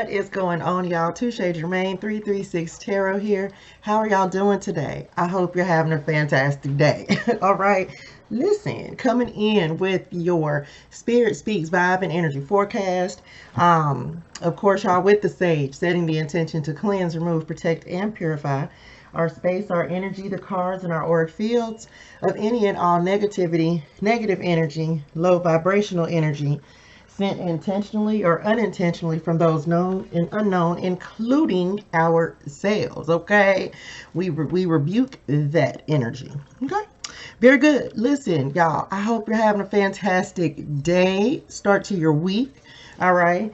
What is going on, y'all? ToShae Germaine 336 Tarot here. How are y'all doing today? I hope you're having a fantastic day. All right. Listen, coming in with your Spirit Speaks Vibe and Energy Forecast. Of course, y'all, with the Sage, setting the intention to cleanse, remove, protect, and purify our space, our energy, the cards, and our auric fields of any and all negativity, negative energy, low vibrational energy, sent intentionally or unintentionally from those known and unknown, including ourselves. Okay, we rebuke that energy. Okay, very good. Listen, y'all, I hope you're having a fantastic day, start to your week. All right,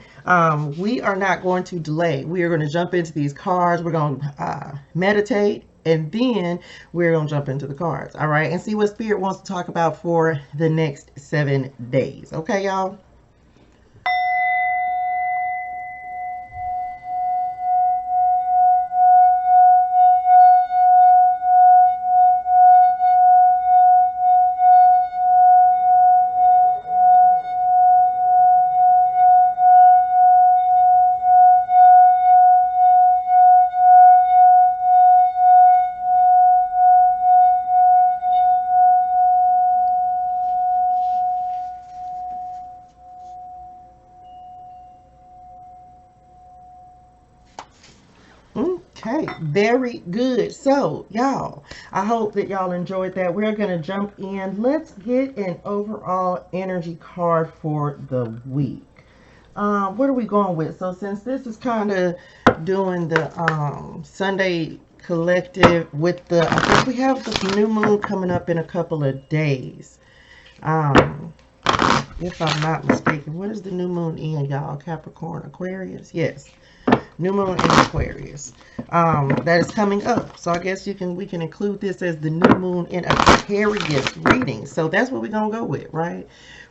we are not going to delay. We are going to jump into these cards. We're going to meditate, and then we're going to jump into the cards. All right, and see what Spirit wants to talk about for the next 7 days. Okay, y'all. Okay, very good. So, y'all, I hope that y'all enjoyed that. We're going to jump in. Let's get an overall energy card for the week. What are we going with? So, since this is kind of doing the Sunday collective with the, I think we have the new moon coming up in a couple of days. If I'm not mistaken, what is the new moon in, y'all? Capricorn, Aquarius? Yes. New moon in Aquarius. That is coming up. So I guess we can include this as the new moon in Aquarius reading. So that's what we're gonna go with, right?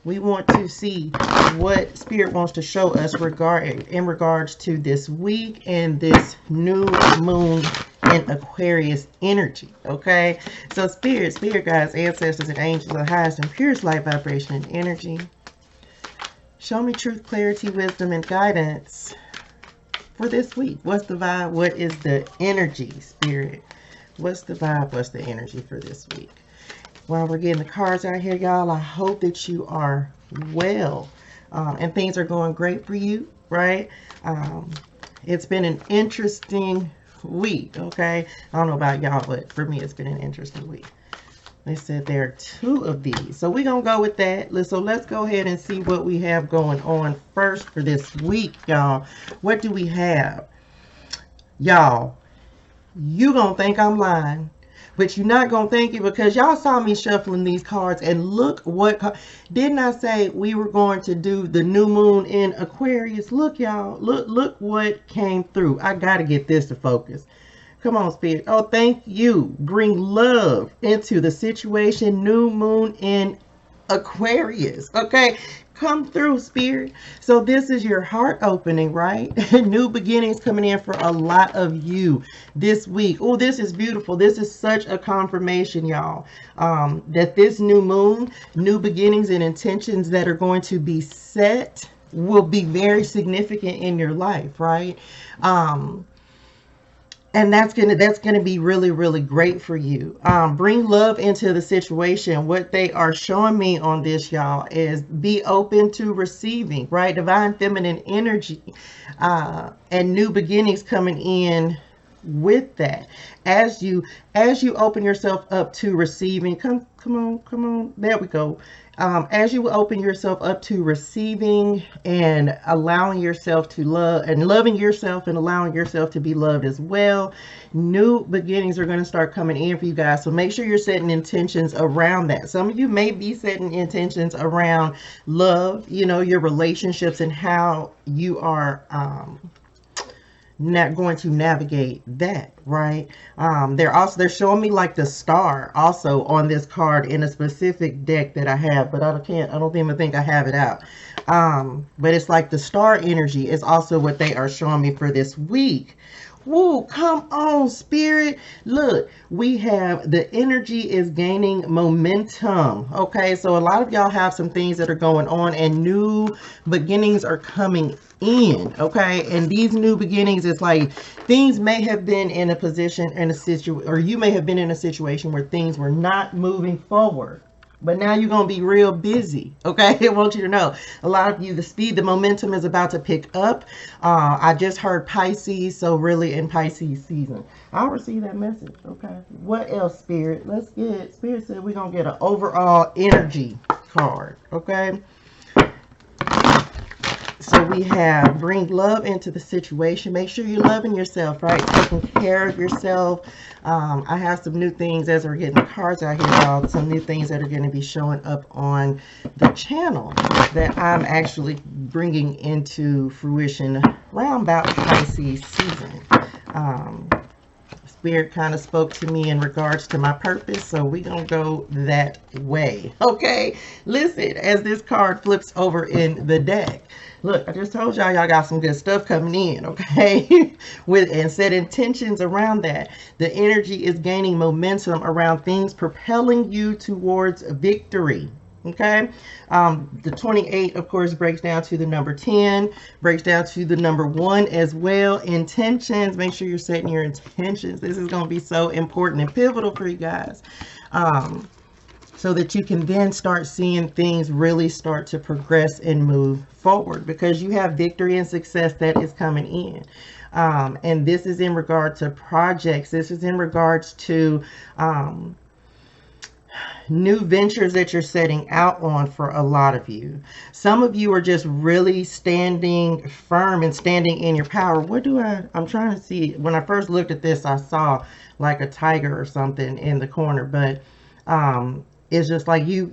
We want to see what Spirit wants to show us in regards to this week and this new moon in Aquarius energy. Okay. So spirit guides, ancestors, and angels, the highest and purest light vibration and energy. Show me truth, clarity, wisdom, and guidance for this week. What's the vibe? What is the energy, Spirit? What's the vibe? What's the energy for this week? While we're getting the cards out here, y'all, I hope that you are well and things are going great for you, right? It's been an interesting week, okay? I don't know about y'all, but for me, it's been an interesting week. They said there are 2 of these. So we're going to go with that. So let's go ahead and see what we have going on first for this week, y'all. What do we have? Y'all, you going to think I'm lying, but you're not going to think it, because y'all saw me shuffling these cards, and look what, didn't I say we were going to do the new moon in Aquarius? Look, y'all, look what came through. I got to get this to focus. Come on, Spirit. Oh, thank you. Bring love into the situation. New moon in Aquarius. Okay. Come through, Spirit. So this is your heart opening, right? New beginnings coming in for a lot of you this week. Oh, this is beautiful. This is such a confirmation, y'all, that this new moon, new beginnings and intentions that are going to be set will be very significant in your life, right? And that's gonna be really, really great for you. Bring love into the situation. What they are showing me on this, y'all, is be open to receiving, right? Divine feminine energy and new beginnings coming in with that. As you open yourself up to receiving, come on, there we go. As you open yourself up to receiving and allowing yourself to love, and loving yourself and allowing yourself to be loved as well, new beginnings are going to start coming in for you guys. So make sure you're setting intentions around that. Some of you may be setting intentions around love, you know, your relationships, and how you are not going to navigate that, right? They're showing me like the star also on this card in a specific deck that I have, but I don't even think I have it out. But it's like the star energy is also what they are showing me for this week. Woo, come on, Spirit. Look, we have the energy is gaining momentum. Okay, so a lot of y'all have some things that are going on and new beginnings are coming in. Okay, and these new beginnings is like things may have been in a position, in a situation, or you may have been in a situation where things were not moving forward. But now you're going to be real busy. Okay. I want you to know a lot of you, the momentum is about to pick up. I just heard Pisces. So really in Pisces season, I'll receive that message. Okay. What else, Spirit? Let's get, Spirit said we're going to get an overall energy card. Okay. So we have bring love into the situation. Make sure you're loving yourself, right? Taking care of yourself. I have some new things as we're getting the cards out here, y'all. Some new things that are going to be showing up on the channel that I'm actually bringing into fruition around about Pisces season. Spirit kind of spoke to me in regards to my purpose, so we're going to go that way. Okay, listen, as this card flips over in the deck. Look, I just told y'all got some good stuff coming in, okay? And set intentions around that. The energy is gaining momentum around things propelling you towards victory. Okay, the 28, of course, breaks down to the number 10, breaks down to the number 1 as well. Intentions, make sure you're setting your intentions. This is going to be so important and pivotal for you guys, so that you can then start seeing things really start to progress and move forward, because you have victory and success that is coming in. And this is in regard to projects. This is in regards to new ventures that you're setting out on for a lot of you. Some of you are just really standing firm and standing in your power. I'm trying to see. When I first looked at this, I saw like a tiger or something in the corner, but it's just like you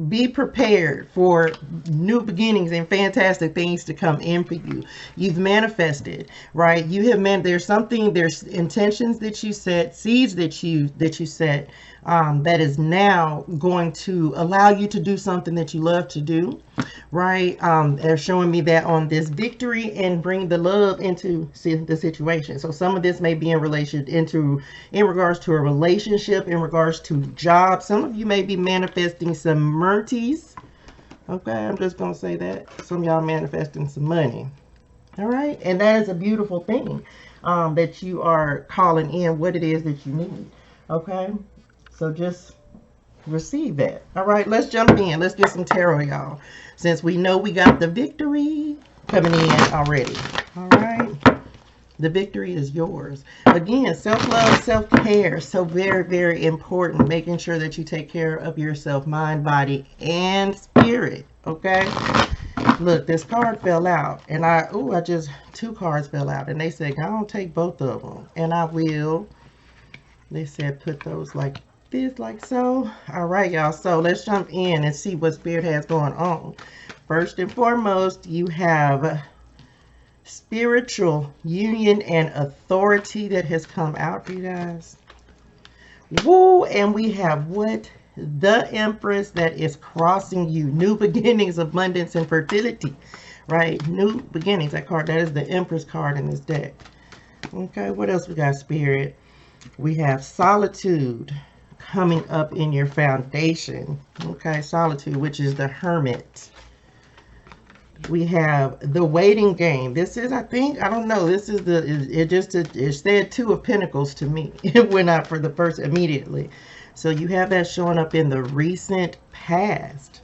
be prepared for new beginnings and fantastic things to come in for you. You've manifested, right? You have there's intentions that you set, seeds that you set, that is now going to allow you to do something that you love to do, right? They're showing me that on this victory and bring the love into the situation. So some of this may be in regards to a relationship, in regards to job. Some of you may be manifesting some merties. Okay, I'm just gonna say that. Some of y'all manifesting some money. All right, and that is a beautiful thing, that you are calling in what it is that you need. Okay, so just receive that. All right, let's jump in. Let's get some tarot, y'all, since we know we got the victory coming in already. All right, the victory is yours. Again, self-love, self-care, so very, very important. Making sure that you take care of yourself, mind, body, and spirit. Okay, look, this card fell out, and two cards fell out, and they said, I don't take both of them, and I will. They said put those like this, like so. All right, y'all, so let's jump in and see what Spirit has going on. First and foremost, you have spiritual union and authority that has come out for you guys. Woo, and we have what? The Empress that is crossing you. New beginnings, abundance, and fertility, right? New beginnings. That card, that is the Empress card in this deck. Okay, what else we got, Spirit? We have solitude coming up in your foundation. Okay, solitude, which is the Hermit. We have the waiting game. This is, I don't know. This is it said Two of Pentacles to me. It went out for the first immediately. So you have that showing up in the recent past.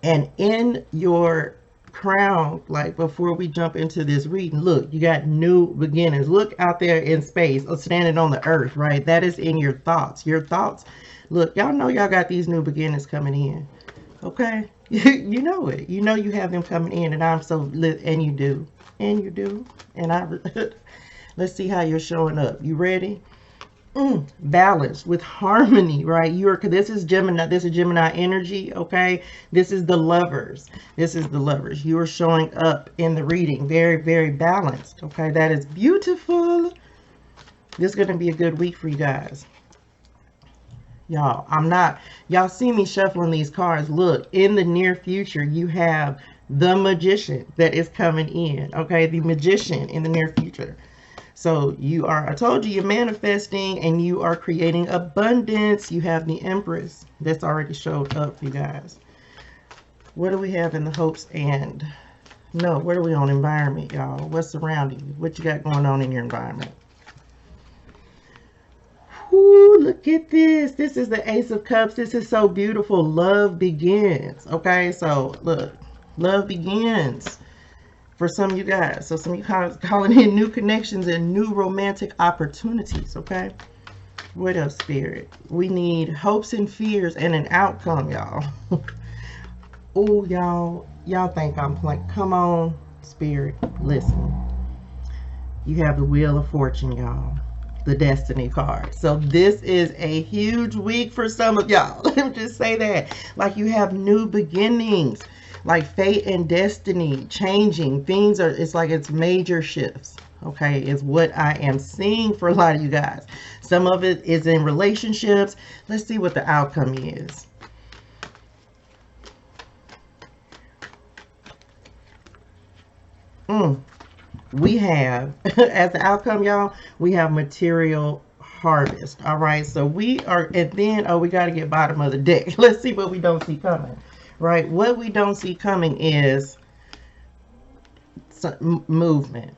And in your crown, like before we jump into this reading, look, you got new beginnings. Look out there in space, or standing on the earth, right? That is in your thoughts. Your thoughts. Look, y'all know y'all got these new beginnings coming in. Okay? You know it. You know you have them coming in, and I'm so lit, and you do. And you do. And let's see how you're showing up. You ready? Balance with harmony, right? This is Gemini. This is Gemini energy. Okay, this is the Lovers. This is the Lovers. You are showing up in the reading very, very balanced. Okay, that is beautiful. This is going to be a good week for you guys, y'all. Y'all see me shuffling these cards. Look, in the near future, you have the Magician that is coming in. Okay, the Magician in the near future. So you are, I told you, you're manifesting and you are creating abundance. You have the Empress that's already showed up, you guys. What do we have in the hopes and, no, what are we on? Environment, y'all. What's surrounding you? What you got going on in your environment? Ooh, look at this. This is the Ace of Cups. This is so beautiful. Love begins. Okay, so look, love begins for some of you guys. So some of you calling in new connections and new romantic opportunities. Okay, what else, Spirit? We need hopes and fears and an outcome, y'all. Oh, y'all think I'm playing? Come on, Spirit, listen. You have the Wheel of Fortune, y'all. The Destiny card. So this is a huge week for some of y'all. Let me just say that. Like, you have new beginnings, like fate and destiny changing. Things are, it's like it's major shifts. Okay, is what I am seeing for a lot of you guys. Some of it is in relationships. Let's see what the outcome is. We have, as the outcome, y'all, we have material harvest. All right, so we are, and then, oh, we got to get bottom of the deck. Let's see what we don't see coming, right? What we don't see coming is some movement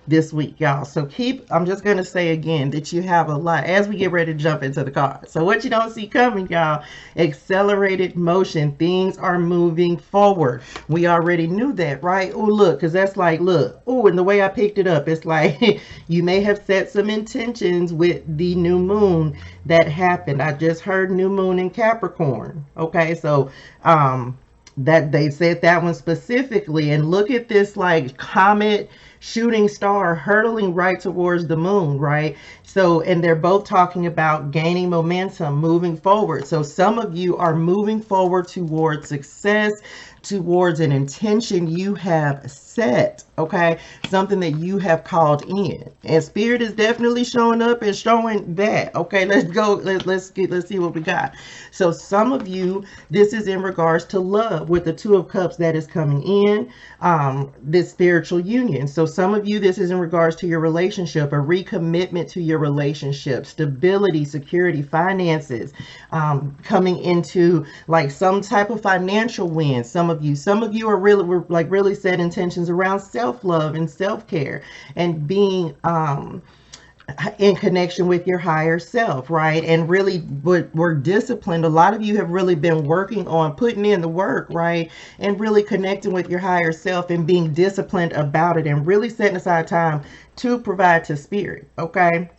this week, y'all. So I'm just going to say again that you have a lot as we get ready to jump into the cards. So what you don't see coming, y'all, accelerated motion. Things are moving forward. We already knew that, right? Oh, look, because that's like, look, oh, and the way I picked it up, it's like you may have set some intentions with the new moon that happened. I just heard new moon in Capricorn. Okay, so that they said that one specifically, and look at this like comet shooting star hurtling right towards the moon, right? So, and they're both talking about gaining momentum, moving forward. So some of you are moving forward towards success, towards an intention you have set, okay? Something that you have called in. And Spirit is definitely showing up and showing that. Okay, let's go. Let's see what we got. So some of you, this is in regards to love with the Two of Cups that is coming in, this spiritual union. So some of you, this is in regards to your relationship, a recommitment to your relationship, stability, security, finances, coming into like some type of financial win. Some of you are really set intentions around self-love and self-care and being in connection with your higher self, right? And really we're disciplined. A lot of you have really been working on putting in the work, right? And really connecting with your higher self and being disciplined about it and really setting aside time to provide to Spirit, okay?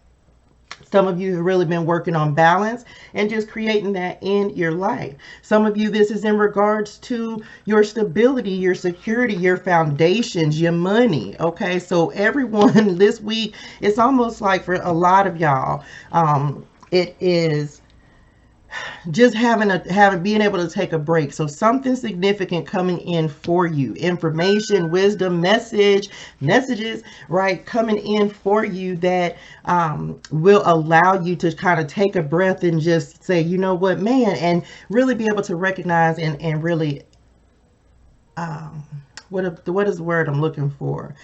Some of you have really been working on balance and just creating that in your life. Some of you, this is in regards to your stability, your security, your foundations, your money. Okay, so everyone this week, it's almost like for a lot of y'all, it is just being able to take a break. So something significant coming in for you, information, wisdom, messages, right, coming in for you that will allow you to kind of take a breath and just say, you know what, man, and really be able to recognize and really what is the word I'm looking for?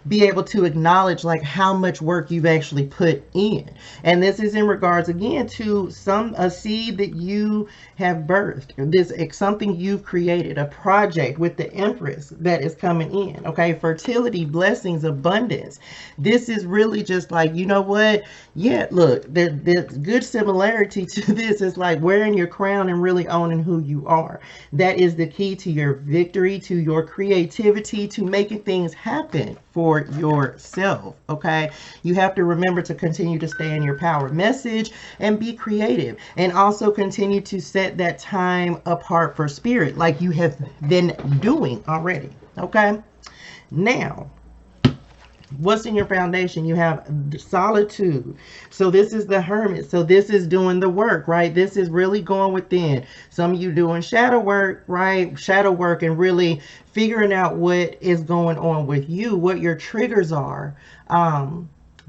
Be able to acknowledge like how much work you've actually put in. And this is in regards again to a seed that you have birthed. This is something you've created, a project with the Empress that is coming in. Okay, fertility, blessings, abundance. This is really just like, you know what? Yeah, look, there's good similarity to this. It's like wearing your crown and really owning who you are. That is the key to your victory, to your creativity, to making things happen for yourself. Okay, you have to remember to continue to stay in your power message and be creative, and also continue to set that time apart for Spirit like you have been doing already. Okay, now what's in your foundation? You have solitude. So this is the Hermit. So this is doing the work, right? This is really going within. Some of you doing shadow work, right? Shadow work and really figuring out what is going on with you, what your triggers are.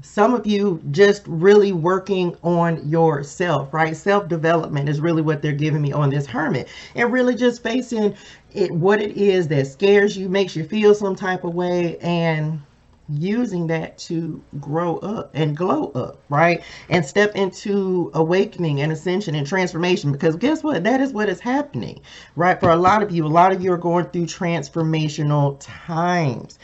Some of you just really working on yourself, right? Self-development is really what they're giving me on this Hermit, and really just facing it, what it is that scares you, makes you feel some type of way, and using that to grow up and glow up, right? And step into awakening and ascension and transformation, because guess what? That is what is happening, right? For a lot of you are going through transformational times,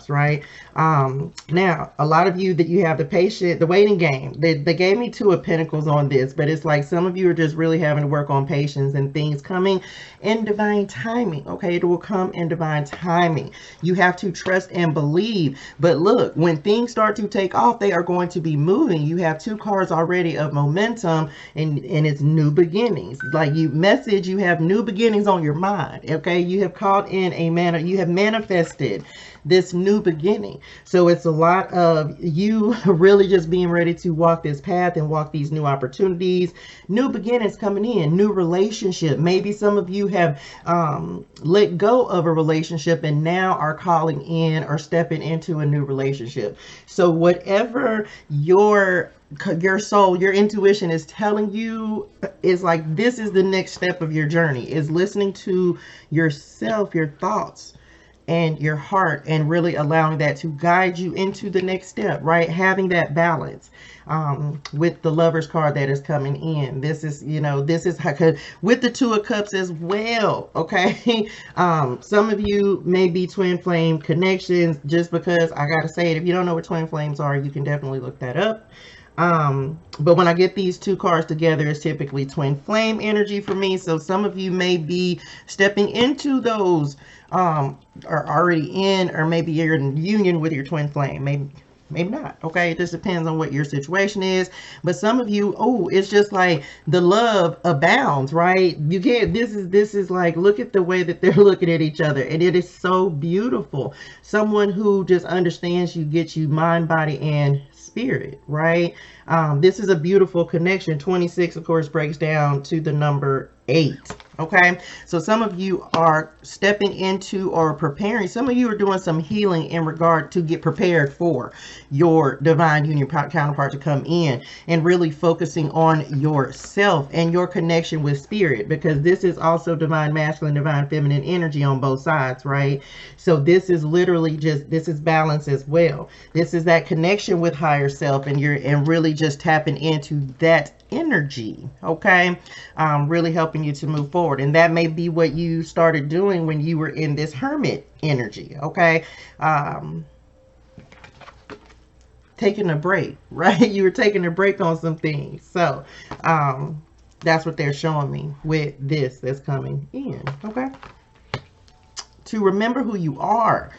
right? Now, a lot of you that you have the waiting game, they gave me 2 of Pentacles on this, but it's like some of you are just really having to work on patience and things coming in divine timing, okay? It will come in divine timing. You have to trust and believe. But look, when things start to take off, they are going to be moving. You have 2 cards already of momentum, and it's new beginnings. Like you have new beginnings on your mind, okay? You have called in you have manifested this new beginning. So it's a lot of you really just being ready to walk this path and walk these new opportunities, new beginnings coming in, new relationship. Maybe some of you have let go of a relationship and now are calling in or stepping into a new relationship. So whatever your soul, your intuition is telling you, is like, this is the next step of your journey, is listening to yourself, your thoughts, and your heart, and really allowing that to guide you into the next step, right? Having that balance with the Lovers card that is coming in. This is, with the 2 of Cups as well, okay? Some of you may be twin flame connections, just because I gotta say it, if you don't know what twin flames are, you can definitely look that up. But when I get these 2 cards together, it's typically twin flame energy for me. So some of you may be stepping into those, are already in, or maybe you're in union with your twin flame. Maybe not, okay? It just depends on what your situation is. But some of you, it's just like the love abounds, right? You can't, this is like, look at the way that they're looking at each other, and it is so beautiful. Someone who just understands you, gets you mind, body, and spirit, right? This is a beautiful connection. 26, of course, breaks down to the number 8. Okay, so some of you are stepping into or preparing. Some of you are doing some healing in regard to get prepared for your divine union counterpart to come in, and really focusing on yourself and your connection with spirit, because this is also divine masculine, divine feminine energy on both sides, right? So this is literally this is balance as well. This is that connection with higher self, and really just tapping into that energy, okay? Really helping you to move forward. And that may be what you started doing when you were in this hermit energy, okay? Taking a break, right? You were taking a break on some things. So that's what they're showing me with this that's coming in, okay? To remember who you are.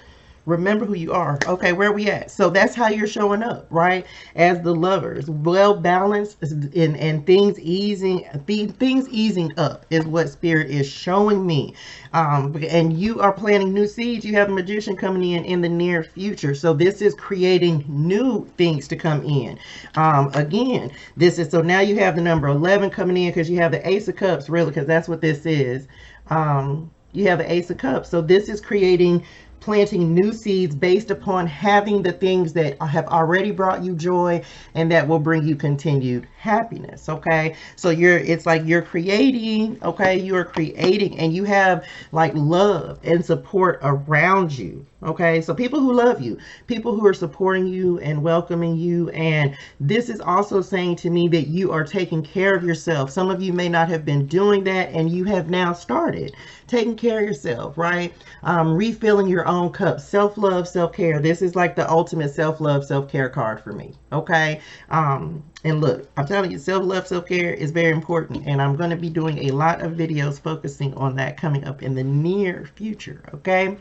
Remember who you are. Okay, where are we at? So that's how you're showing up, right? As the Lovers, well balanced, and things easing up is what Spirit is showing me. And you are planting new seeds. You have a Magician coming in the near future. So this is creating new things to come in. Again, so now you have the number 11 coming in, because you have the Ace of Cups, really, because that's what this is. You have the Ace of Cups. So this is planting new seeds based upon having the things that have already brought you joy and that will bring you continued happiness, okay? So it's like you're creating, okay? You're creating, and you have like love and support around you, okay? So people who love you, people who are supporting you and welcoming you. And this is also saying to me that you are taking care of yourself. Some of you may not have been doing that, and you have now started taking care of yourself, right? Refilling your own cup. Self-love, self-care. This is like the ultimate self-love, self-care card for me, okay? And look, I'm telling you, self-love, self-care is very important, and I'm going to be doing a lot of videos focusing on that coming up in the near future, okay?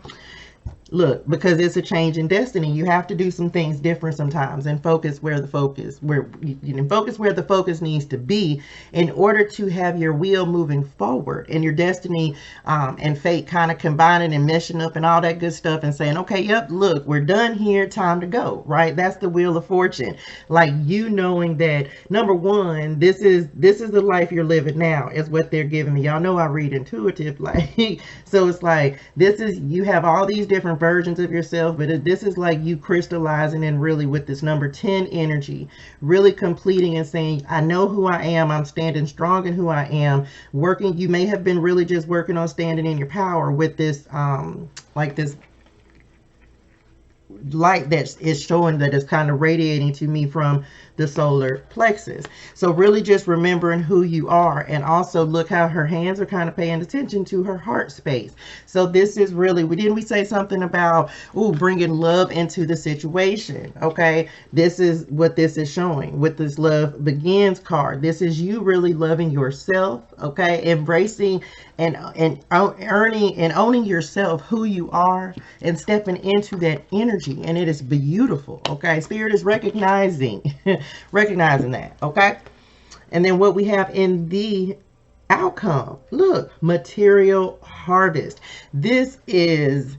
Look, because it's a change in destiny, you have to do some things different sometimes, and focus where the focus needs to be in order to have your wheel moving forward, and your destiny and fate kind of combining and meshing up and all that good stuff, and saying, okay, yep, look, we're done here, time to go, right? That's the Wheel of Fortune. Like, you knowing that, number one, this is the life you're living now, is what they're giving me. Y'all know I read intuitive, like, so it's like, you have all these different versions of yourself, but this is like you crystallizing, and really with this number 10 energy, really completing and saying, I know who I am, I'm standing strong in who I am, working. You may have been really just working on standing in your power with this like this light that is showing, that is kind of radiating to me from the solar plexus. So really just remembering who you are, and also look how her hands are kind of paying attention to her heart space. So this is really, we say something about, ooh, bringing love into the situation. Okay, this is what this is showing with this love begins card. This is you really loving yourself. Okay, embracing and earning and owning yourself, who you are, and stepping into that energy, and it is beautiful. Okay, Spirit is recognizing recognizing that. Okay, and then what we have in the outcome, look, material harvest. This is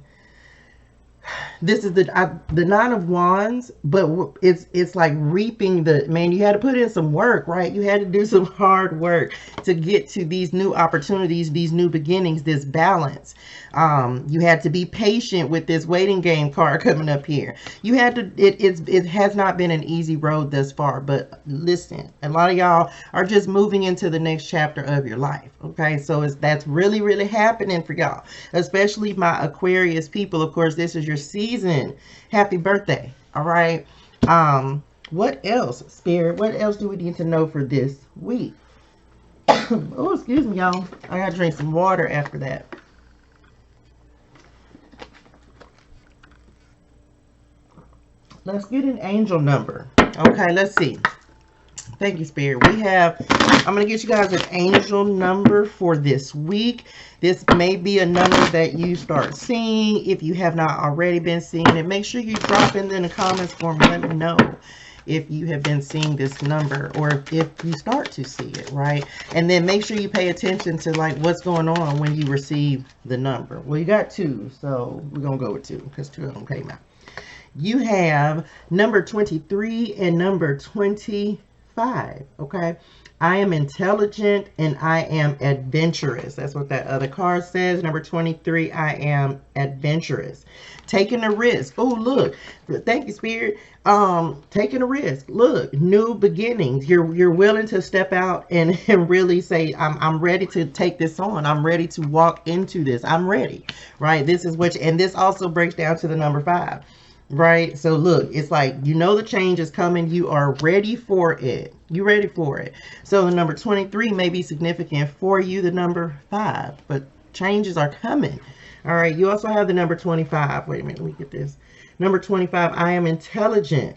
the Nine of Wands, but it's like reaping the, man, you had to put in some work, right? You had to do some hard work to get to these new opportunities, these new beginnings, this balance. You had to be patient with this waiting game card coming up here. You had to, it has not been an easy road thus far, but listen, a lot of y'all are just moving into the next chapter of your life. Okay, so that's really, really happening for y'all, especially my Aquarius people. Of course, this is your season. Happy birthday. All right. What else, Spirit? What else do we need to know for this week? Oh, excuse me, y'all. I gotta drink some water after that. Let's get an angel number. Okay, let's see. Thank you, Spirit. We have, I'm going to get you guys an angel number for this week. This may be a number that you start seeing. If you have not already been seeing it, make sure you drop in the comments for me. Let me know if you have been seeing this number, or if you start to see it, right? And then make sure you pay attention to like what's going on when you receive the number. Well, you got two, so we're going to go with two because two of them came out. You have number 23 and number 25. Okay, I am intelligent and I am adventurous. That's what that other card says. Number 23, I am adventurous. Taking a risk. Oh, look, thank you, Spirit. Taking a risk. Look, new beginnings. You're willing to step out and really say, I'm ready to take this on. I'm ready to walk into this. I'm ready, right? This is what, and this also breaks down to the number 5. Right, so look, it's like, you know, the change is coming. You are ready for it. You're ready for it. So the number 23 may be significant for you, the number 5, but changes are coming. All right, you also have the number 25. Wait a minute, let me get this. Number 25, I am intelligent.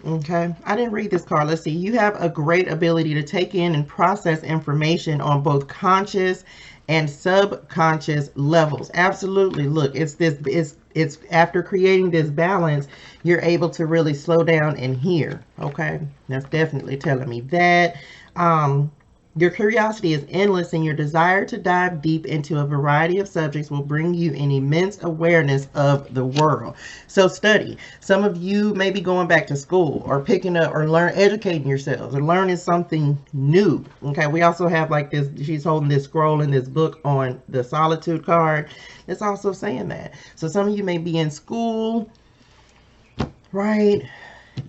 Okay, I didn't read this card. Let's see. You have a great ability to take in and process information on both conscious and subconscious levels. Absolutely. Look, it's after creating this balance, you're able to really slow down and hear. Okay, that's definitely telling me that. Your curiosity is endless, and your desire to dive deep into a variety of subjects will bring you an immense awareness of the world. So study. Some of you may be going back to school, or picking up, or educating yourselves, or learning something new. Okay, we also have like this, she's holding this scroll in this book on the solitude card. It's also saying that. So some of you may be in school, right?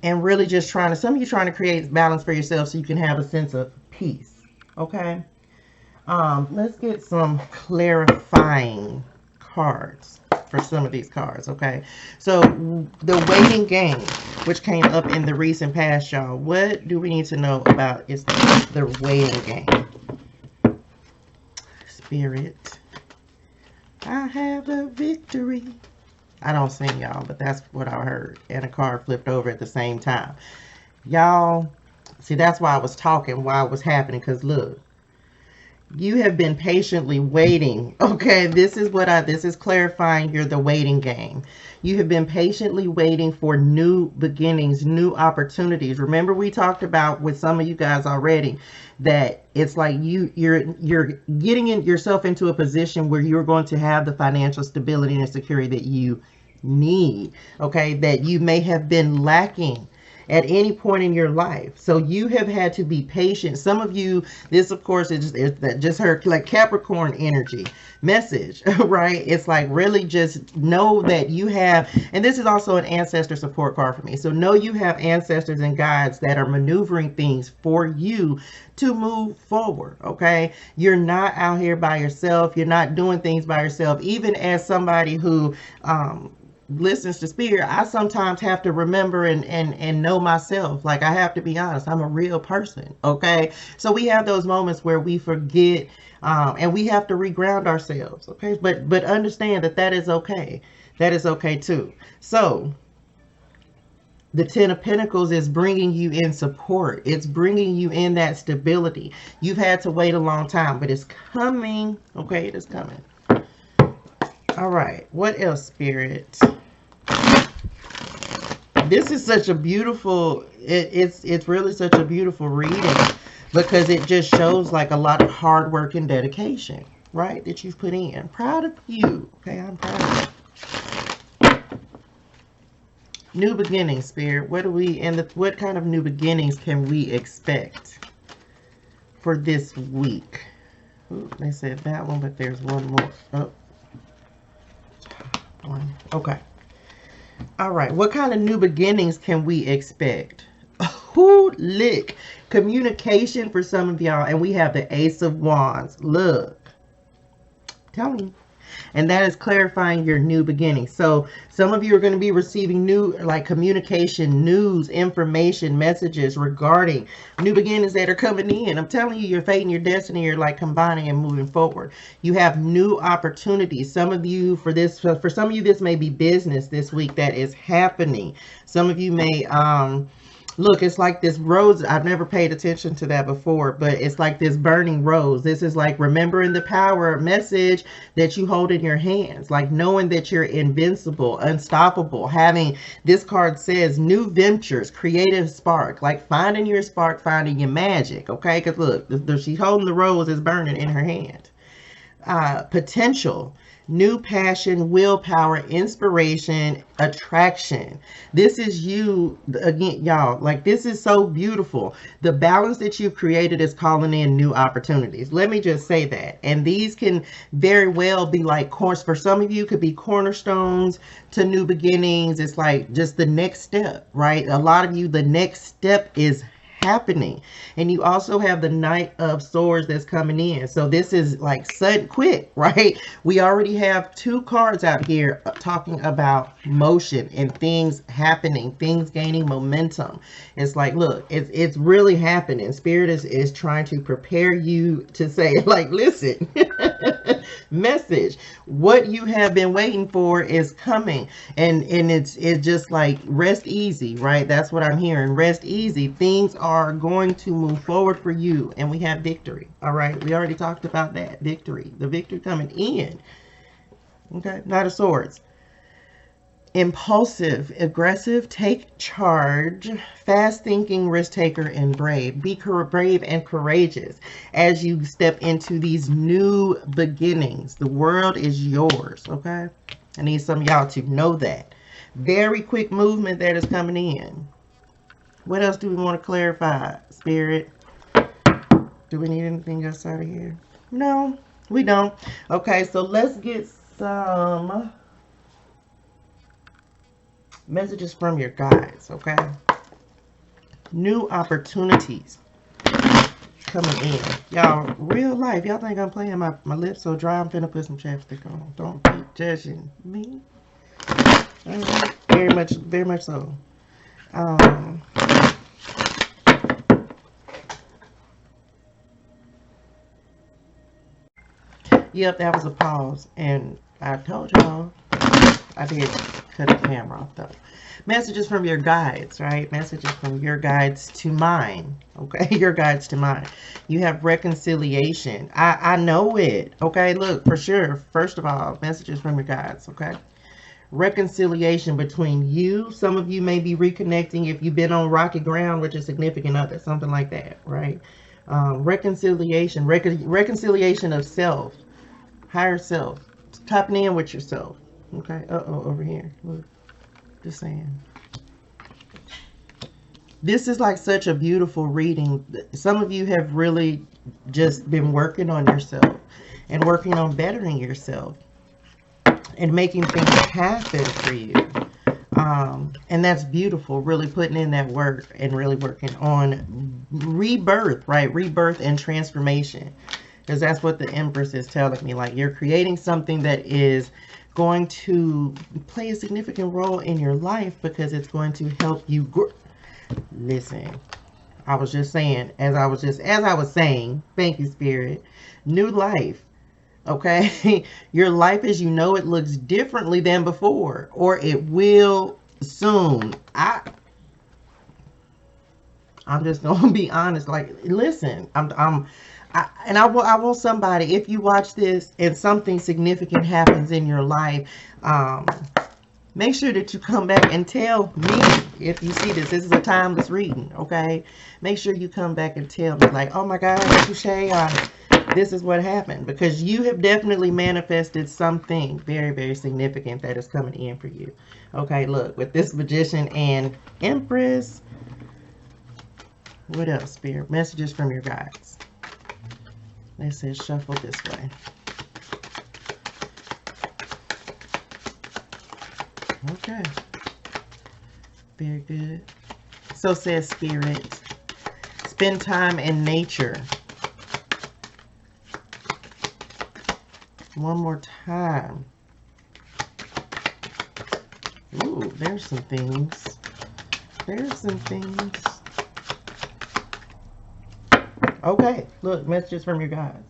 And really just some of you trying to create balance for yourself so you can have a sense of peace. Okay, let's get some clarifying cards for some of these cards. Okay, so the waiting game, which came up in the recent past, y'all, what do we need to know about is the waiting game? Spirit, I have a victory. I don't sing, y'all, but that's what I heard, and a card flipped over at the same time. Y'all, see, that's why I was talking while it was happening, because look, you have been patiently waiting. Okay, this is clarifying the waiting game. You have been patiently waiting for new beginnings, new opportunities. Remember, we talked about with some of you guys already that it's like you're getting yourself into a position where you're going to have the financial stability and security that you need. Okay, that you may have been lacking at any point in your life. So you have had to be patient. Some of you, this of course is just her like Capricorn energy message, right? It's like really just know that you have, and this is also an ancestor support card for me. So know you have ancestors and guides that are maneuvering things for you to move forward. Okay, you're not out here by yourself. You're not doing things by yourself. Even as somebody who listens to spirit, I sometimes have to remember and know myself. Like, I have to be honest, I'm a real person. Okay, so we have those moments where we forget, and we have to reground ourselves. Okay, but understand that that is okay. That is okay too. So the 10 of Pentacles is bringing you in support. It's bringing you in that stability. You've had to wait a long time, but it's coming. Okay, it is coming. All right, what else, Spirit? This is such a beautiful, it's really such a beautiful reading, because it just shows like a lot of hard work and dedication, right, that you've put in. Proud of you. Okay, I'm proud of you. New beginnings, Spirit. What do we, and what kind of new beginnings can we expect for this week? Ooh, they said that one, but there's one more. Oh, one. Okay. All right. What kind of new beginnings can we expect? Who lick communication for some of y'all, and we have the Ace of Wands. Look, tell me. And that is clarifying your new beginning. So some of you are going to be receiving new, like, communication, news, information, messages regarding new beginnings that are coming in. I'm telling you, your fate and your destiny are like combining and moving forward. You have new opportunities. Some of you, for some of you, this may be business this week that is happening. Some of you may, look, it's like this rose. I've never paid attention to that before, but it's like this burning rose. This is like remembering the power message that you hold in your hands, like knowing that you're invincible, unstoppable. Having, this card says new ventures, creative spark, like finding your spark, finding your magic. Okay, because look, she's holding the rose, is burning in her hand. Potential, new passion, willpower, inspiration, attraction. This is you again, y'all. Like, this is so beautiful. The balance that you've created is calling in new opportunities. Let me just say that. And these can very well be like, course, for some of you could be cornerstones to new beginnings. It's like just the next step, right? A lot of you, the next step is happening. And you also have the Knight of Swords that's coming in. So this is like sudden, quick, right? We already have two cards out here talking about motion and things happening, things gaining momentum. It's like, look, it's really happening. Spirit is trying to prepare you to say, like, listen, message, what you have been waiting for is coming. And it's just like, rest easy, right? That's what I'm hearing. Rest easy. Things are going to move forward for you, and we have victory. All right, we already talked about that. Victory, the victory coming in. Okay, Knight of Swords. Impulsive, aggressive, take charge, fast thinking, risk taker, and brave. Be brave and courageous as you step into these new beginnings. The world is yours. Okay, I need some of y'all to know that. Very quick movement that is coming in. What else do we want to clarify, Spirit? Do we need anything else out of here? No, we don't. Okay, so let's get some messages from your guides, okay? New opportunities coming in. Y'all, real life. Y'all think I'm playing? My lips so dry, I'm finna put some chapstick on. Don't be judging me. All right. Very much so. Yep, that was a pause, and I told y'all I did cut the camera off though. Messages from your guides, right? Messages from your guides to mine, okay? Your guides to mine. You have reconciliation. I know it, okay? Look, for sure, first of all, messages from your guides, okay? Reconciliation between you. Some of you may be reconnecting if you've been on rocky ground with your significant other, something like that, right? Reconciliation, reconciliation of self, higher self, tapping in with yourself. Okay, over here, look, just saying. This is like such a beautiful reading. Some of you have really just been working on yourself and working on bettering yourself and making things happen for you. And that's beautiful, really putting in that work and really working on rebirth, right? Rebirth and transformation. Because that's what the Empress is telling me. Like, you're creating something that is going to play a significant role in your life because it's going to help you grow. Listen, I was just saying, as I was saying, thank you, Spirit, new life. Okay, your life as you know it looks differently than before, or it will soon. I'm just gonna be honest. Like, listen, I want somebody. If you watch this and something significant happens in your life, make sure that you come back and tell me if you see this. This is a timeless reading, okay? Make sure you come back and tell me, like, oh my God, ToShae, this is what happened, because you have definitely manifested something very, very significant that is coming in for you. Okay, look, with this Magician and Empress. What else, Spirit? Messages from your guides. They said shuffle this way. Okay. Very good. So says Spirit. Spend time in nature. One more time. Ooh, there's some things. There's some things. Okay, look, messages from your guides.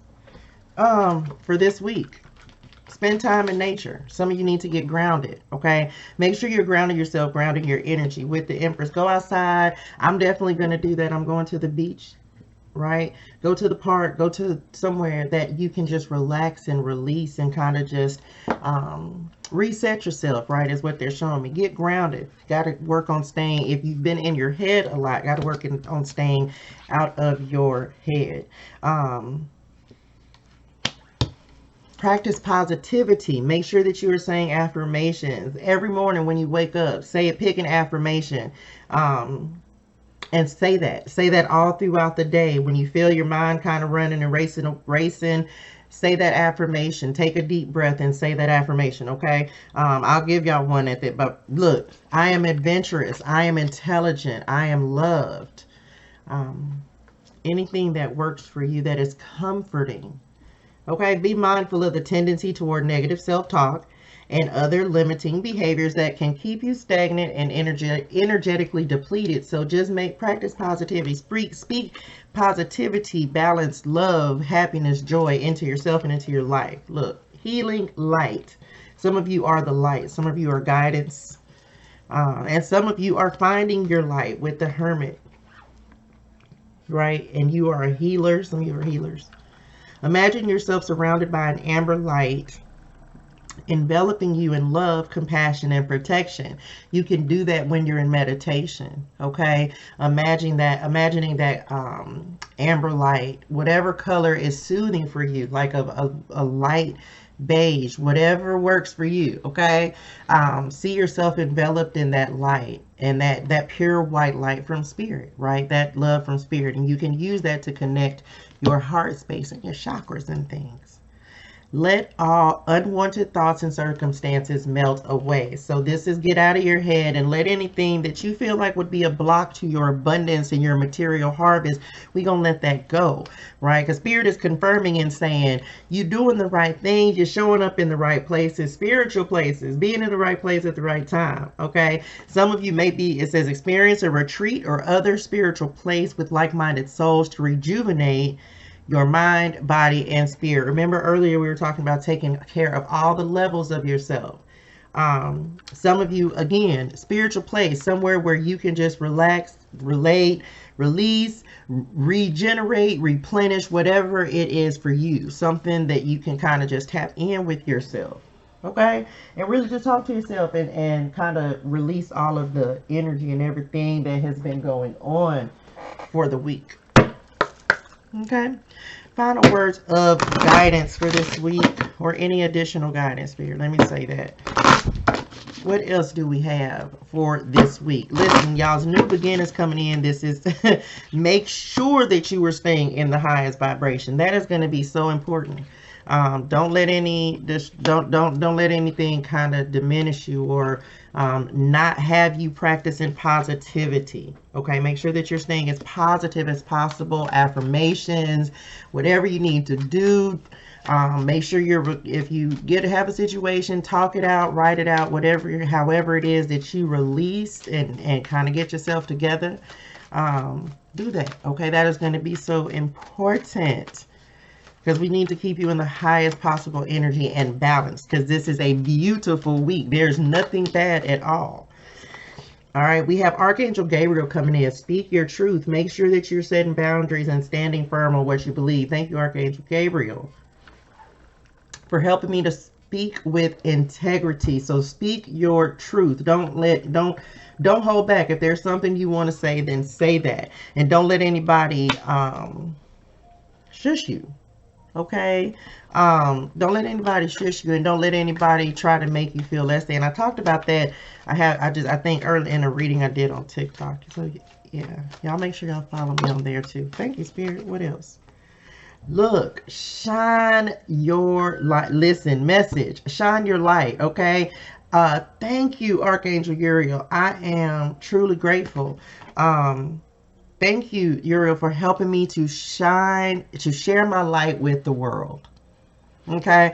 For this week, spend time in nature. Some of you need to get grounded, okay? Make sure you're grounding yourself, grounding your energy with the Empress. Go outside. I'm definitely going to do that. I'm going to the beach, right? Go to the park. Go to somewhere that you can just relax and release and kind of just reset yourself, right, is what they're showing me. Get grounded. Got to work on staying, if you've been in your head a lot, got to work on staying out of your head. Practice positivity. Make sure that you are saying affirmations every morning when you wake up. Say it, pick an affirmation, and say that all throughout the day. When you feel your mind kind of running and racing, say that affirmation. Take a deep breath and say that affirmation, okay? I'll give y'all one at that. But look, I am adventurous. I am intelligent. I am loved. Anything that works for you that is comforting. Okay, be mindful of the tendency toward negative self-talk and other limiting behaviors that can keep you stagnant and energetically depleted. So just practice positivity. Speak positivity, balance, love, happiness, joy into yourself and into your life. Look, healing light. Some of you are the light. Some of you are guidance. And some of you are finding your light with the Hermit. Right? And you are a healer. Some of you are healers. Imagine yourself surrounded by an amber light enveloping you in love, compassion, and protection. You can do that when you're in meditation, okay? Imagining that amber light, whatever color is soothing for you, like a light beige, whatever works for you, okay? See yourself enveloped in that light, and that pure white light from Spirit, right? That love from Spirit, and you can use that to connect your heart space and your chakras and things. Let all unwanted thoughts and circumstances melt away. So this is get out of your head and let anything that you feel like would be a block to your abundance and your material harvest, we're going to let that go, right? Because Spirit is confirming and saying, you're doing the right things, you're showing up in the right places, spiritual places, being in the right place at the right time, okay? Some of you may be, it says, experience a retreat or other spiritual place with like-minded souls to rejuvenate your mind, body, and spirit. Remember earlier we were talking about taking care of all the levels of yourself. Some of you, again, spiritual place, somewhere where you can just relax, relate, release, regenerate, replenish, whatever it is for you. Something that you can kind of just tap in with yourself. Okay? And really just talk to yourself and kind of release all of the energy and everything that has been going on for the week. Okay, final words of guidance for this week, or any additional guidance, Spirit. Let me say that. What else do we have for this week? Listen, y'all's new beginnings coming in. This is make sure that you are staying in the highest vibration. That is going to be so important. Don't let anything kind of diminish you or not have you practicing positivity. Okay, make sure that you're staying as positive as possible. Affirmations, whatever you need to do. Make sure if you have a situation, talk it out, write it out, whatever, however it is that you release and kind of get yourself together. Do that. Okay, that is going to be so important, because we need to keep you in the highest possible energy and balance, because this is a beautiful week. There's nothing bad at all. All right, we have Archangel Gabriel coming in. Speak your truth. Make sure that you're setting boundaries and standing firm on what you believe. Thank you, Archangel Gabriel, for helping me to speak with integrity. So speak your truth. Don't hold back. If there's something you want to say, then say that. And don't let anybody shush you. Okay, don't let anybody shush you, and don't let anybody try to make you feel less than. I talked about that. I think early in the reading I did on TikTok. So yeah, y'all make sure y'all follow me on there too. Thank you, Spirit. What else? Look, shine your light. Listen, message, shine your light. Okay, thank you, Archangel Gabriel. I am truly grateful. Thank you, Uriel, for helping me to share my light with the world. Okay.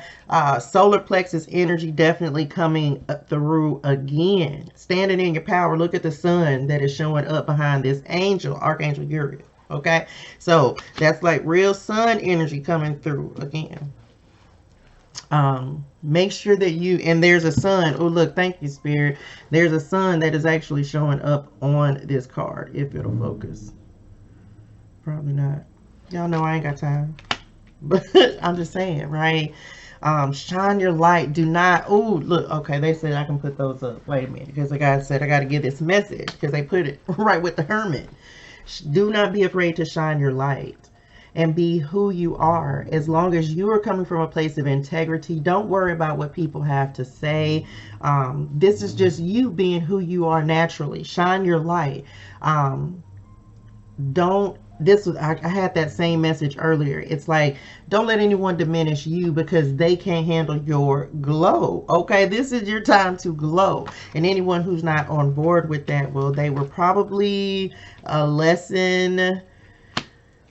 Solar plexus energy definitely coming through again. Standing in your power. Look at the sun that is showing up behind this angel, Archangel Gabriel. Okay. So that's like real sun energy coming through again. Make sure that and there's a sun. Oh, look, thank you, Spirit. There's a sun that is actually showing up on this card, if it'll focus. Probably not. Y'all know I ain't got time. But I'm just saying, right? Shine your light. Do not. Oh, look. Okay, they said I can put those up. Wait a minute. Because the guy said I got to give this message. Because they put it right with the hermit. Do not be afraid to shine your light. And be who you are. As long as you are coming from a place of integrity, don't worry about what people have to say. This is just you being who you are naturally. Shine your light. I had that same message earlier. It's like, don't let anyone diminish you because they can't handle your glow. Okay, this is your time to glow. And anyone who's not on board with that, well, they were probably a lesson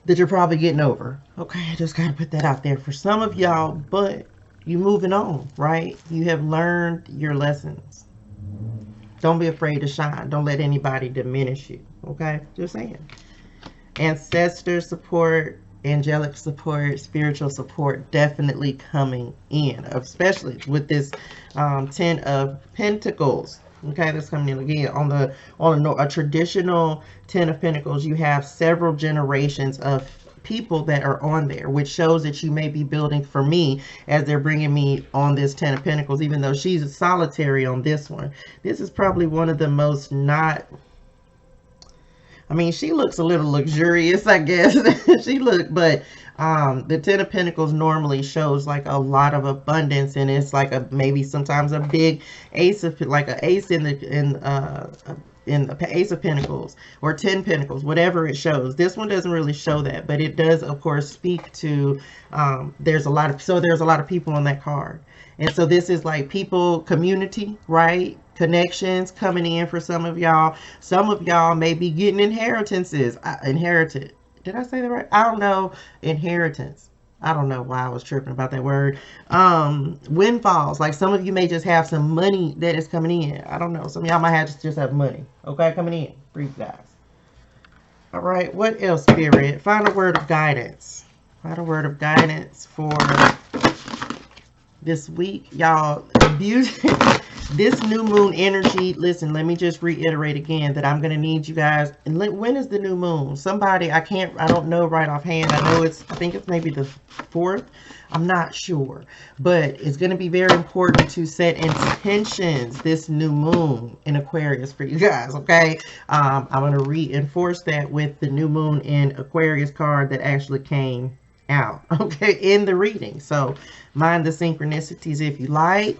that you're probably getting over. Okay, I just gotta put that out there for some of y'all, but you moving on, right? You have learned your lessons. Don't be afraid to shine. Don't let anybody diminish you. Okay, just saying. Ancestor support, angelic support, spiritual support definitely coming in, especially with this 10 of Pentacles. Okay, that's coming in again on a traditional 10 of Pentacles. You have several generations of people that are on there, which shows that you may be building, for me, as they're bringing me on this 10 of Pentacles, even though she's solitary on this one. This is probably one of the most not, I mean, she looks a little luxurious, I guess. But the 10 of Pentacles normally shows like a lot of abundance, and it's like maybe sometimes a big ace of, like an ace in the Ace of Pentacles or 10 Pentacles, whatever it shows. This one doesn't really show that, but it does, of course, speak to, there's a lot of people on that card. And so this is like people, community, right? Connections coming in for some of y'all. Some of y'all may be getting inheritances. Inherited. Did I say that right? I don't know. Inheritance. I don't know why I was tripping about that word. Windfalls. Like some of you may just have some money that is coming in. I don't know. Some of y'all might just have money. Okay, coming in for you guys. All right. What else, Spirit? Final word of guidance. Final word of guidance for this week, y'all. This new moon energy. Listen, let me just reiterate again that I'm going to need you guys. And when is the new moon? Somebody, I don't know right offhand. I think it's maybe the 4th. I'm not sure, but it's going to be very important to set intentions this new moon in Aquarius for you guys. Okay. I'm going to reinforce that with the new moon in Aquarius card that actually came out, okay, in the reading. So mind the synchronicities if you like.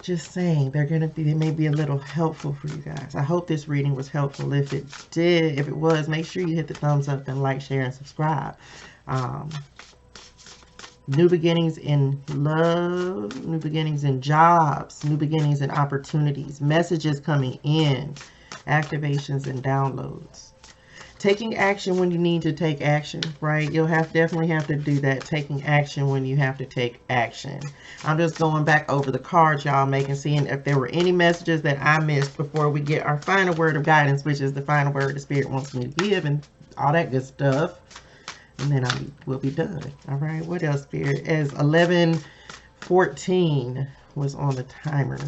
Just saying, they may be a little helpful for you guys. I hope this reading was helpful. If it was, make sure you hit the thumbs up and like, share, and subscribe. New beginnings in love, new beginnings in jobs, new beginnings in opportunities, messages coming in, activations and downloads. Taking action when you need to take action, right? You'll definitely have to do that. Taking action when you have to take action. I'm just going back over the cards y'all making, seeing if there were any messages that I missed before we get our final word of guidance, which is the final word the Spirit wants me to give and all that good stuff. And then we'll be done. All right. What else, Spirit? As 11:14 was on the timer.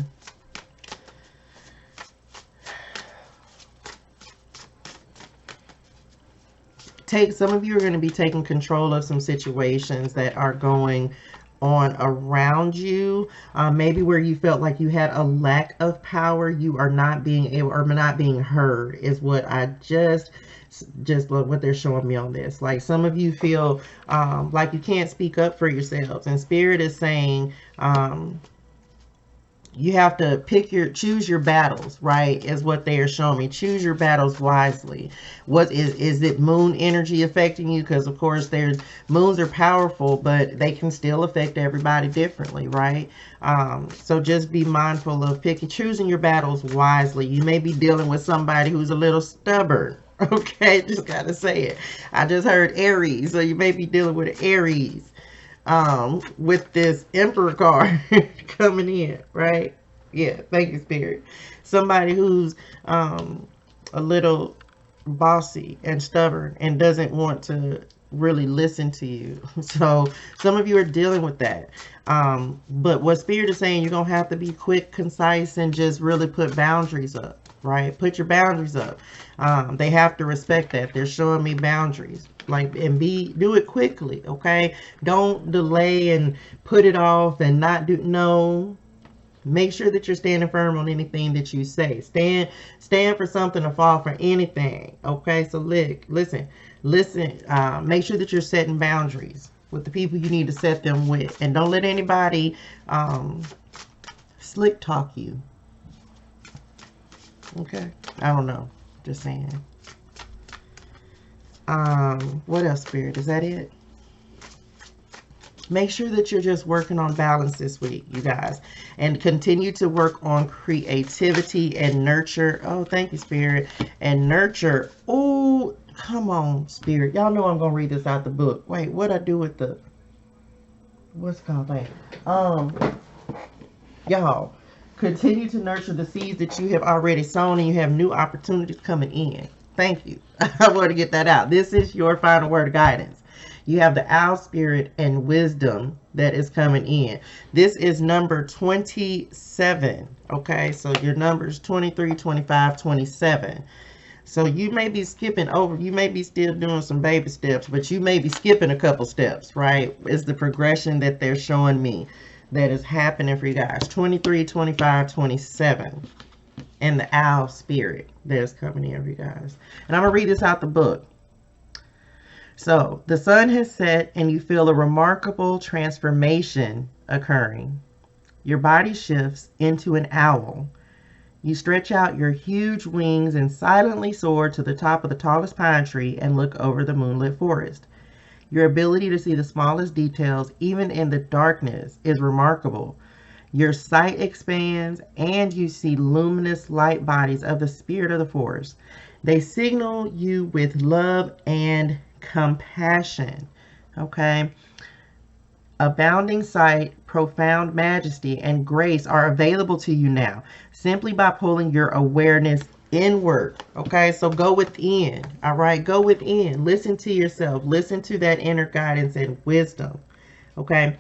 Some of you are going to be taking control of some situations that are going on around you. Maybe where you felt like you had a lack of power, you are not being able or not being heard is what I just what they're showing me on this. Like some of you feel like you can't speak up for yourselves, and Spirit is saying you have to choose your battles, right? Is what they are showing me. Choose your battles wisely. What is it moon energy affecting you? Because of course moons are powerful, but they can still affect everybody differently, right? So just be mindful of choosing your battles wisely. You may be dealing with somebody who's a little stubborn. Okay, just gotta say it. I just heard Aries, so you may be dealing with Aries. With this Emperor card coming in, right? Yeah, thank you, Spirit. Somebody who's a little bossy and stubborn and doesn't want to really listen to you. So some of you are dealing with that. But what Spirit is saying, you're going to have to be quick, concise, and just really put boundaries up, right? Put your boundaries up. They have to respect that. They're showing me boundaries. Do it quickly, okay? Don't delay and put it off and not do. No. Make sure that you're standing firm on anything that you say. Stand for something or fall for anything, okay? So listen. Make sure that you're setting boundaries with the people you need to set them with, and don't let anybody slick talk you. Okay, I don't know. Just saying. What else, Spirit? Is that it? Make sure that you're just working on balance this week, you guys, and continue to work on creativity and nurture. Oh, thank you, Spirit. And nurture. Oh, come on, Spirit. Y'all know I'm gonna read this out the book. Wait, what I do with the what's it called that? Y'all continue to nurture the seeds that you have already sown, and you have new opportunities coming in. Thank you. I want to get that out. This is your final word of guidance. You have the owl spirit and wisdom that is coming in. This is number 27. Okay, so your numbers 23, 25, 27. So you may be skipping over. You may be still doing some baby steps, but you may be skipping a couple steps, right? Is the progression that they're showing me that is happening for you guys. 23, 25, 27. And the owl spirit that is coming in for you guys. And I'm going to read this out the book. So, the sun has set and you feel a remarkable transformation occurring. Your body shifts into an owl. You stretch out your huge wings and silently soar to the top of the tallest pine tree and look over the moonlit forest. Your ability to see the smallest details, even in the darkness, is remarkable. Your sight expands and you see luminous light bodies of the spirit of the forest. They signal you with love and compassion. Okay. Abounding sight, profound majesty, and grace are available to you now simply by pulling your awareness inward. Okay, so go within. All right, go within. Listen to yourself. Listen to that inner guidance and wisdom. Okay,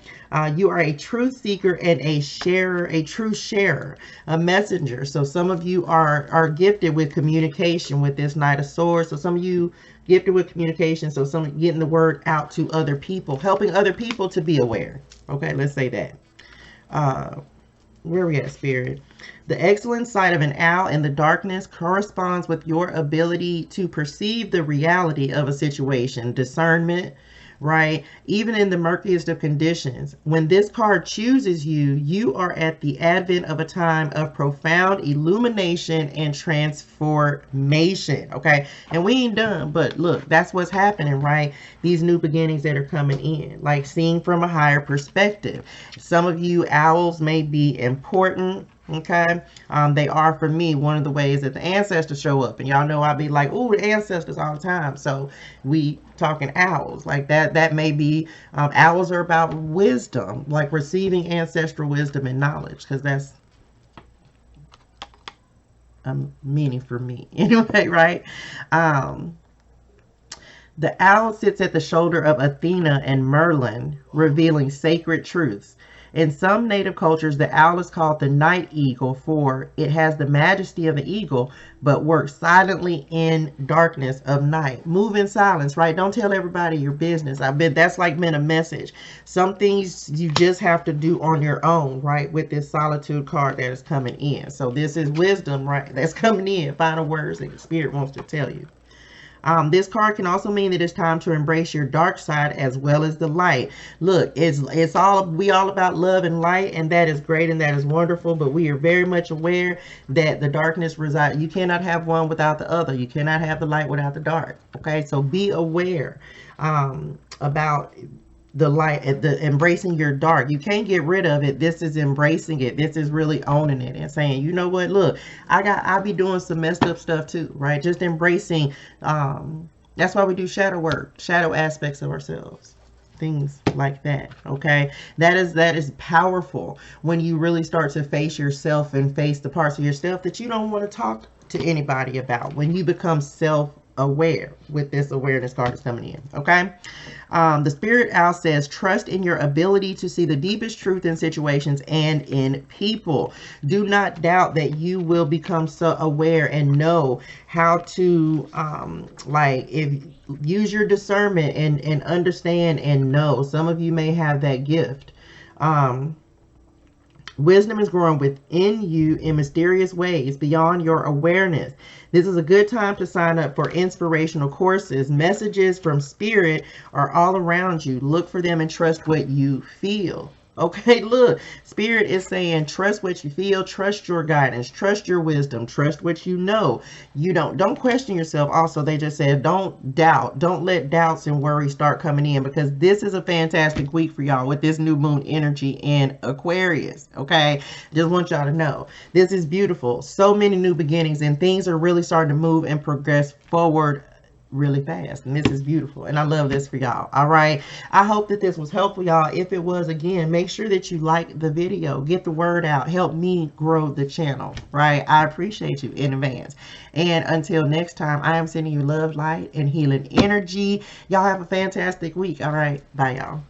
you are a truth seeker and a sharer, a true sharer, a messenger. So some of you are gifted with communication with this Knight of Swords. So some of you gifted with communication. So some getting the word out to other people, helping other people to be aware. Okay, let's say that. Where are we at, Spirit? The excellent sight of an owl in the darkness corresponds with your ability to perceive the reality of a situation, discernment, right? Even in the murkiest of conditions, when this card chooses you, you are at the advent of a time of profound illumination and transformation, okay? And we ain't done, but look, that's what's happening, right? These new beginnings that are coming in, like seeing from a higher perspective. Some of you owls may be important. Okay, they are for me one of the ways that the ancestors show up, and y'all know I'll be like, "Oh, the ancestors" all the time. So we talking owls like that. That may be owls are about wisdom, like receiving ancestral wisdom and knowledge, because that's meaning for me anyway, right? The owl sits at the shoulder of Athena and Merlin, revealing sacred truths. In some native cultures, the owl is called the night eagle, for it has the majesty of an eagle, but works silently in darkness of night. Move in silence, right? Don't tell everybody your business. That's like been a message. Some things you just have to do on your own, right? With this solitude card that is coming in. So this is wisdom, right? That's coming in. Final words that the spirit wants to tell you. This card can also mean that it's time to embrace your dark side as well as the light. Look, we all about love and light, and that is great and that is wonderful, but we are very much aware that the darkness resides. You cannot have one without the other. You cannot have the light without the dark. Okay, so be aware about the light, the embracing your dark. You can't get rid of it. This is embracing it. This is really owning it and saying, you know what, look, I'll be doing some messed up stuff too, right? Just embracing. That's why we do shadow work, shadow aspects of ourselves, things like that. Okay, that is powerful when you really start to face yourself and face the parts of yourself that you don't want to talk to anybody about. When you become self-aware with this awareness card that's coming in. Okay, the spirit owl says, trust in your ability to see the deepest truth in situations and in people. Do not doubt that you will become so aware and know how to use your discernment and understand and know. Some of you may have that gift. Wisdom is growing within you in mysterious ways beyond your awareness. This is a good time to sign up for inspirational courses. Messages from spirit are all around you. Look for them and trust what you feel. Okay, look, spirit is saying, trust what you feel, trust your guidance, trust your wisdom, trust what you know. You don't question yourself. Also, they just said, don't doubt. Don't let doubts and worry start coming in, because this is a fantastic week for y'all with this new moon energy in Aquarius. Okay, just want y'all to know this is beautiful. So many new beginnings, and things are really starting to move and progress forward really fast, and this is beautiful, and I love this for y'all. All right, I hope that this was helpful, y'all. If it was, again, make sure that you like the video, get the word out, help me grow the channel, right? I appreciate you in advance, and until next time, I am sending you love, light, and healing energy. Y'all have a fantastic week. All right, bye, y'all.